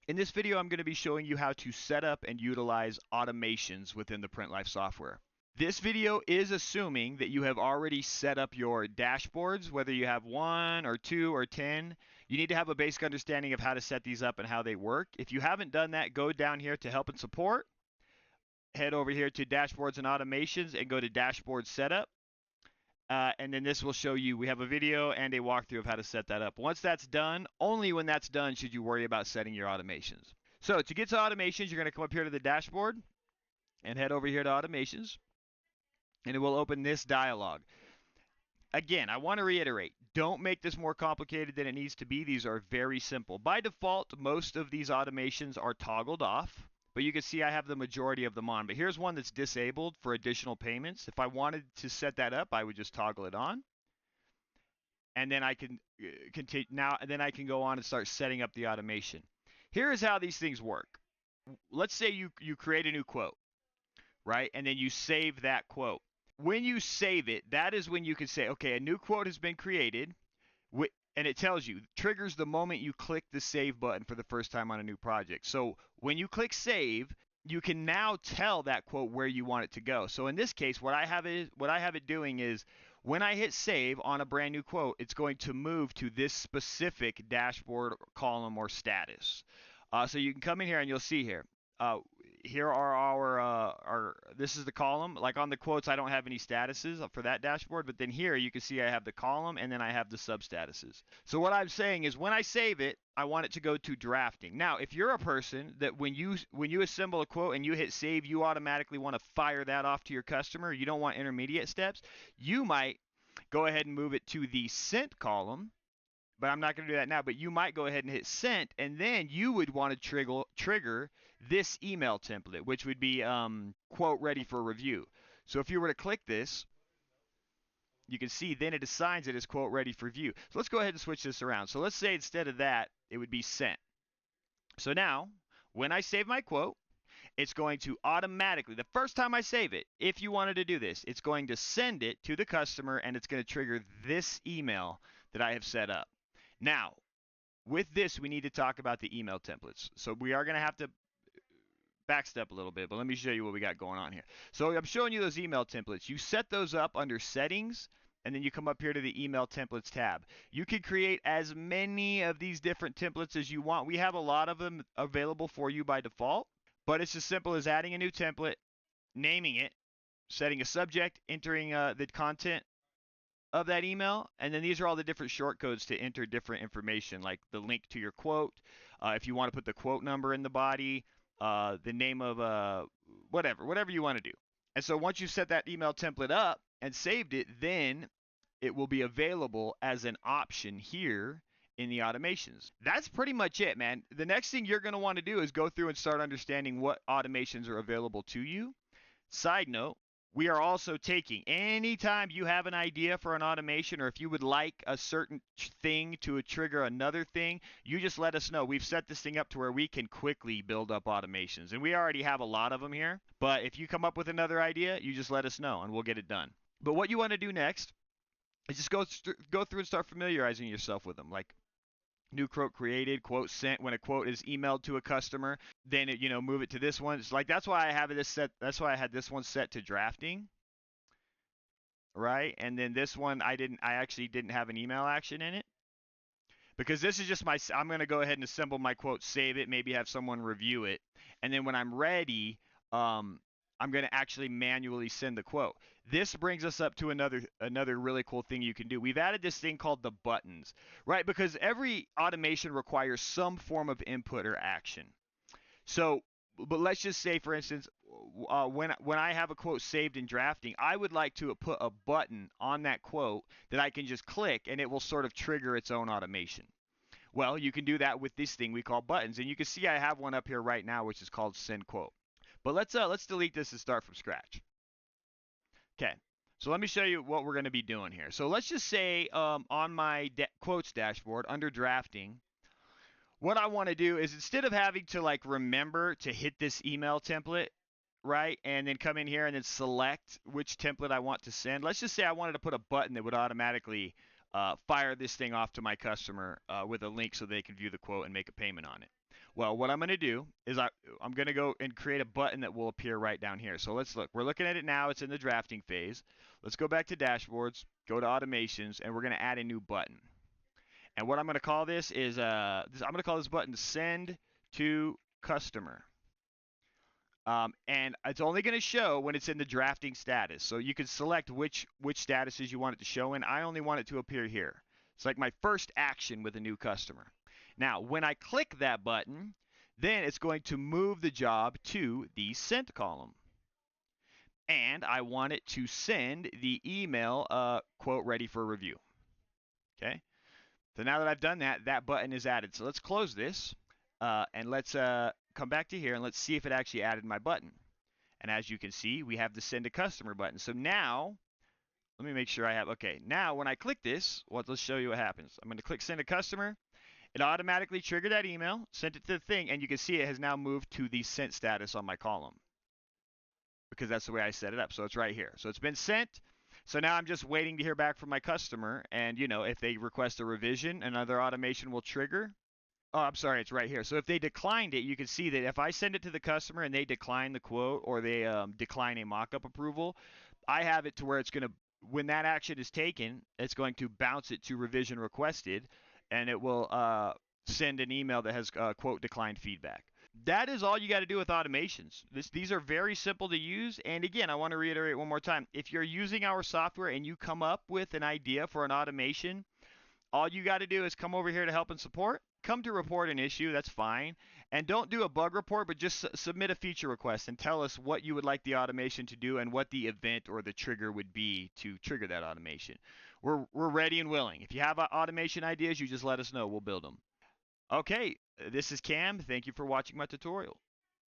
In this video, I'm going to be showing you how to set up and utilize automations within the PrintLife software. This video is assuming that you have already set up your dashboards, whether you have 1 or 2 or 10. You need to have a basic understanding of how to set these up and how they work. If you haven't done that, go down here to Help and Support. Head over here to Dashboards and Automations and go to Dashboard Setup. And then this will show you, we have a video and a walkthrough of how to set that up. Once that's done, only when that's done should you worry about setting your automations. So to get to automations, you're going to come up here to the dashboard and head over here to automations. And it will open this dialog. Again, I want to reiterate, don't make this more complicated than it needs to be. These are very simple. By default, most of these automations are toggled off. But you can see I have the majority of them on. But here's one that's disabled for additional payments. If I wanted to set that up, I would just toggle it on. And then I can continue now, and then I can go on and start setting up the automation. Here is how these things work. Let's say you create a new quote, right? And then you save that quote. When you save it, that is when you can say, okay, a new quote has been created. And it tells you, triggers the moment you click the save button for the first time on a new project. So when you click save, you can now tell that quote where you want it to go. So in this case, what I have it doing is when I hit save on a brand new quote, it's going to move to this specific dashboard column or status. So you can come in here and you'll see here. Here are our this is the column. Like on the quotes, I don't have any statuses for that dashboard, but then here you can see I have the column and then I have the sub statuses. So what I'm saying is when I save it, I want it to go to drafting. Now, if you're a person that when you assemble a quote and you hit save, you automatically want to fire that off to your customer, you don't want intermediate steps, you might go ahead and move it to the sent column. But I'm not going to do that now, but you might go ahead and hit sent, and then you would want to trigger this email template, which would be quote ready for review. So if you were to click this, you can see then it assigns it as quote ready for review. So let's go ahead and switch this around. So let's say instead of that, it would be sent. So now, when I save my quote, it's going to automatically, the first time I save it, if you wanted to do this, it's going to send it to the customer, and it's going to trigger this email that I have set up. Now, with this, we need to talk about the email templates. So we are going to have to backstep a little bit, but let me show you what we got going on here. So I'm showing you those email templates. You set those up under settings, and then you come up here to the email templates tab. You can create as many of these different templates as you want. We have a lot of them available for you by default, but it's as simple as adding a new template, naming it, setting a subject, entering the content of that email, and then these are all the different shortcodes to enter different information, like the link to your quote, if you want to put the quote number in the body, the name of whatever you want to do. And so once you set that email template up and saved it, then it will be available as an option here in the automations. That's pretty much it, man. The next thing you're going to want to do is go through and start understanding what automations are available to you. Side note, we are also taking, anytime you have an idea for an automation, or if you would like a certain thing to trigger another thing, you just let us know. We've set this thing up to where we can quickly build up automations, and we already have a lot of them here. But if you come up with another idea, you just let us know, and we'll get it done. But what you want to do next is just go through and start familiarizing yourself with them, like new quote created, quote sent. When a quote is emailed to a customer, then it, move it to this one. It's like that's why I have this set. That's why I had this one set to drafting, right? And then this one I actually didn't have an email action in it because this is just I'm going to go ahead and assemble my quote, save it, maybe have someone review it, and then when I'm ready, I'm going to actually manually send the quote. This brings us up to another really cool thing you can do. We've added this thing called the buttons, right? Because every automation requires some form of input or action. So, but let's just say, for instance, when I have a quote saved in drafting, I would like to put a button on that quote that I can just click, and it will sort of trigger its own automation. Well, you can do that with this thing we call buttons, and you can see I have one up here right now, which is called send quote. But let's delete this and start from scratch. Okay, so let me show you what we're going to be doing here. So let's just say on my quotes dashboard under drafting, what I want to do is instead of having to like remember to hit this email template, right, and then come in here and then select which template I want to send. Let's just say I wanted to put a button that would automatically fire this thing off to my customer with a link so they can view the quote and make a payment on it. Well, what I'm going to do is I'm going to go and create a button that will appear right down here. So let's look. We're looking at it now. It's in the drafting phase. Let's go back to dashboards, go to automations, and we're going to add a new button. And what I'm going to call this is I'm going to call this button send to customer. And it's only going to show when it's in the drafting status. So you can select which statuses you want it to show in. I only want it to appear here. It's like my first action with a new customer. Now, when I click that button, then it's going to move the job to the sent column. And I want it to send the email, quote, ready for review. Okay. So now that I've done that, that button is added. So let's close this and let's come back to here and let's see if it actually added my button. And as you can see, we have the send to customer button. So now, let me make sure I have, okay, now when I click this, let's show you what happens. I'm going to click send to customer. It automatically triggered that email, sent it to the thing, and you can see it has now moved to the sent status on my column because that's the way I set it up. So it's right here. So it's been sent. So now I'm just waiting to hear back from my customer. And, you know, if they request a revision, another automation will trigger. Oh, I'm sorry, it's right here. So if they declined it, you can see that if I send it to the customer and they decline the quote or they decline a mockup approval, I have it to where it's going to, when that action is taken, it's going to bounce it to revision requested, and it will send an email that has quote declined feedback. That is all you got to do with automations. These are very simple to use. And again, I want to reiterate one more time. If you're using our software and you come up with an idea for an automation, all you got to do is come over here to help and support. Come to report an issue, that's fine. And don't do a bug report, but just submit a feature request and tell us what you would like the automation to do and what the event or the trigger would be to trigger that automation. We're ready and willing. If you have automation ideas, you just let us know. We'll build them. Okay, this is Cam. Thank you for watching my tutorial.